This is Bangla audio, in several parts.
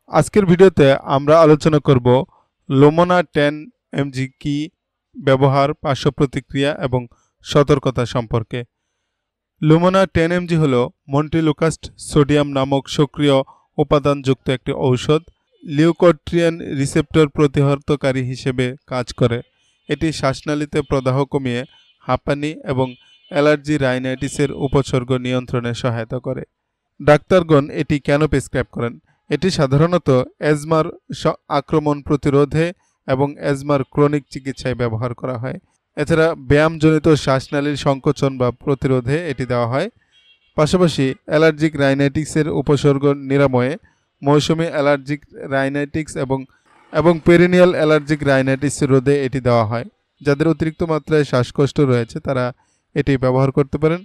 আজকের ভিডিওতে আমরা আলোচনা করব লোমোনা 10 mg কি ব্যবহার, পার্শ্ব প্রতিক্রিয়া এবং সতর্কতা সম্পর্কে। লোমোনা 10 mg হলো মন্টেলুকাস্ট সোডিয়াম নামক সক্রিয় উপাদানযুক্ত একটি ঔষধ। লিউকোট্রিয়েন রিসেপ্টর প্রতিহতকারী হিসেবে কাজ করে। এটি শ্বাসনালীতে প্রদাহ কমিয়ে হাঁপানি এবং অ্যালার্জি রাইনাইটিসের উপসর্গ নিয়ন্ত্রণে সহায়তা করে। ডাক্তারগণ এটি কেন প্রেসক্রাইব করেন? এটি সাধারণত অ্যাজমার আক্রমণ প্রতিরোধে এবং অ্যাজমার ক্রনিক চিকিৎসায় ব্যবহার করা হয়। এছাড়া ব্যায়ামজনিত শ্বাসনালীর সংকোচন বা প্রতিরোধে এটি দেওয়া হয়। পাশাপাশি অ্যালার্জিক রাইনাইটিক্সের উপসর্গ নিরাময়ে মৌসুমি অ্যালার্জিক রাইনাইটিক্স এবং পেরিনিয়াল অ্যালার্জিক রাইনাইটিস রোধে এটি দেওয়া হয়। যাদের অতিরিক্ত মাত্রায় শ্বাসকষ্ট রয়েছে তারা এটি ব্যবহার করতে পারেন।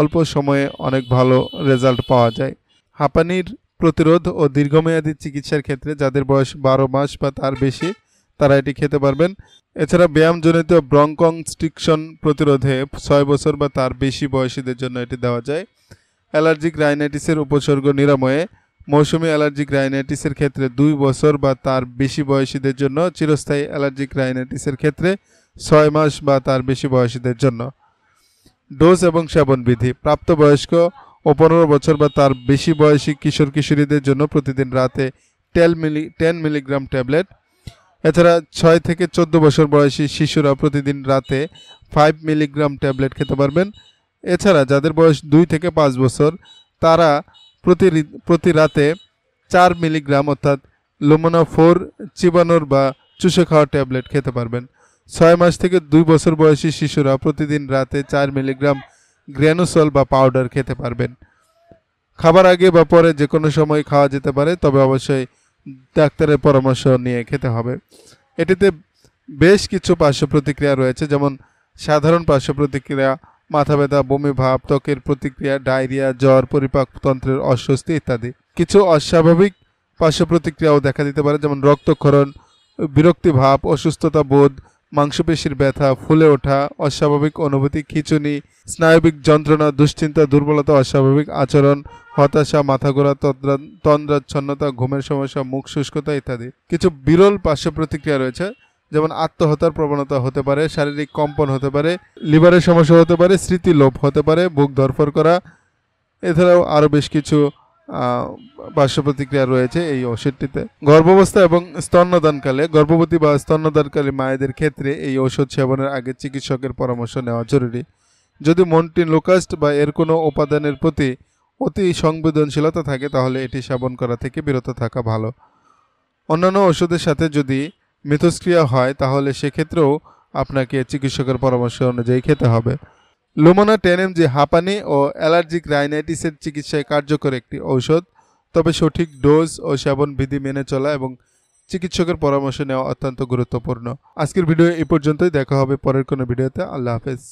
অল্প সময়ে অনেক ভালো রেজাল্ট পাওয়া যায়। হাঁপানির প্রতিরোধ ও দীর্ঘমেয়াদী চিকিৎসার ক্ষেত্রে যাদের বয়স 12 মাস বা তার বেশি তারা এটি খেতে পারবেন। এছাড়া ব্যায়ামজনিত ব্রঙ্কনস্ট্রিকশন প্রতিরোধে 6 বছর বা তার বেশি বয়সীদের জন্য এটি দেওয়া যায়। অ্যালার্জিক রাইনাইটিসের উপসর্গ নিরাময়ে মৌসুমি অ্যালার্জিক রাইনাইটিসের ক্ষেত্রে 2 বছর বা তার বেশি বয়সীদের জন্য, চিরস্থায়ী অ্যালার্জিক রাইনাইটিসের ক্ষেত্রে 6 মাস বা তার বেশি বয়সীদের জন্য। ডোজ এবং সেবন বিধি: প্রাপ্তবয়স্ক ও 15 বছর বা তার বেশি বয়সী কিশোর কিশোরীদের জন্য প্রতিদিন রাতে 10 মিলিগ্রাম ট্যাবলেট। এছাড়া 6 থেকে 14 বছর বয়সী শিশুরা প্রতিদিন রাতে 5 মিলিগ্রাম ট্যাবলেট খেতে পারবেন। এছাড়া যাদের বয়স 2 থেকে 5 বছর তারা প্রতি রাতে 4 মিলিগ্রাম অর্থাৎ লোমোনা 4 চিবানোর বা চুষে খাওয়া ট্যাবলেট খেতে পারবেন। 6 মাস থেকে 2 বছর বয়সী শিশুরা প্রতিদিন রাতে 4 মিলিগ্রাম গ্র্যানুসল বা পাউডার খেতে পারবেন। খাবার আগে বা পরে যে কোনো সময় খাওয়া যেতে পারে, তবে অবশ্যই ডাক্তারের পরামর্শ নিয়ে খেতে হবে। এটিতে বেশ কিছু পার্শ্ব প্রতিক্রিয়া রয়েছে, যেমন সাধারণ পার্শ্ব প্রতিক্রিয়া, মাথা ব্যথা, বমি ভাব, ত্বকের প্রতিক্রিয়া, ডায়রিয়া, জ্বর, পরিপাকতন্ত্রের অস্বস্তি ইত্যাদি। কিছু অস্বাভাবিক পার্শ্ব প্রতিক্রিয়াও দেখা দিতে পারে, যেমন রক্তক্ষরণ, বিরক্তি ভাব, অসুস্থতা বোধ, মাংসপেশির ব্যথা, ফুলে ওঠা, অস্বাভাবিক অনুভূতি, খিঁচুনি, স্নায়বিক যন্ত্রণা, দুশ্চিন্তা, দুর্বলতা, অস্বাভাবিক আচরণ, হতাশা, মাথা ঘোরা, তন্দ্রাচ্ছন্নতা, ঘুমের সমস্যা, মুখ শুষ্কতা ইত্যাদি। কিছু বিরল পার্শ্ব প্রতিক্রিয়া রয়েছে, যেমন আত্মহত্যার প্রবণতা হতে পারে, শারীরিক কম্পন হতে পারে, লিভারের সমস্যা হতে পারে, স্মৃতিলোপ হতে পারে, বুক ধড়ফড় করা। এছাড়াও আরও বেশ কিছু পার্শ্ব প্রতিক্রিয়া রয়েছে এই ওষুধটিতে। গর্ভাবস্থা এবং স্তন্যদানকালে, গর্ভবতী বা স্তন্যদানকালী মায়েদের ক্ষেত্রে এই ওষুধ সেবনের আগে চিকিৎসকের পরামর্শ নেওয়া জরুরি। যদি মন্টেলুকাস্ট বা এর কোনো উপাদানের প্রতি অতি সংবেদনশীলতা থাকে তাহলে এটি সেবন করা থেকে বিরত থাকা ভালো। অন্যান্য ওষুধের সাথে যদি মিথস্ক্রিয়া হয় তাহলে সেক্ষেত্রেও আপনাকে চিকিৎসকের পরামর্শ অনুযায়ী খেতে হবে। লোমোনা 10 mg হাঁপানি ও অ্যালার্জিক রাইনাইটিসের চিকিৎসায় কার্যকর একটি ঔষধ, তবে সঠিক ডোজ ও সেবন বিধি মেনে চলা এবং চিকিৎসকের পরামর্শ নেওয়া অত্যন্ত গুরুত্বপূর্ণ। আজকের ভিডিও এই পর্যন্তই। দেখা হবে পরের কোনো ভিডিওতে। আল্লাহ হাফেজ।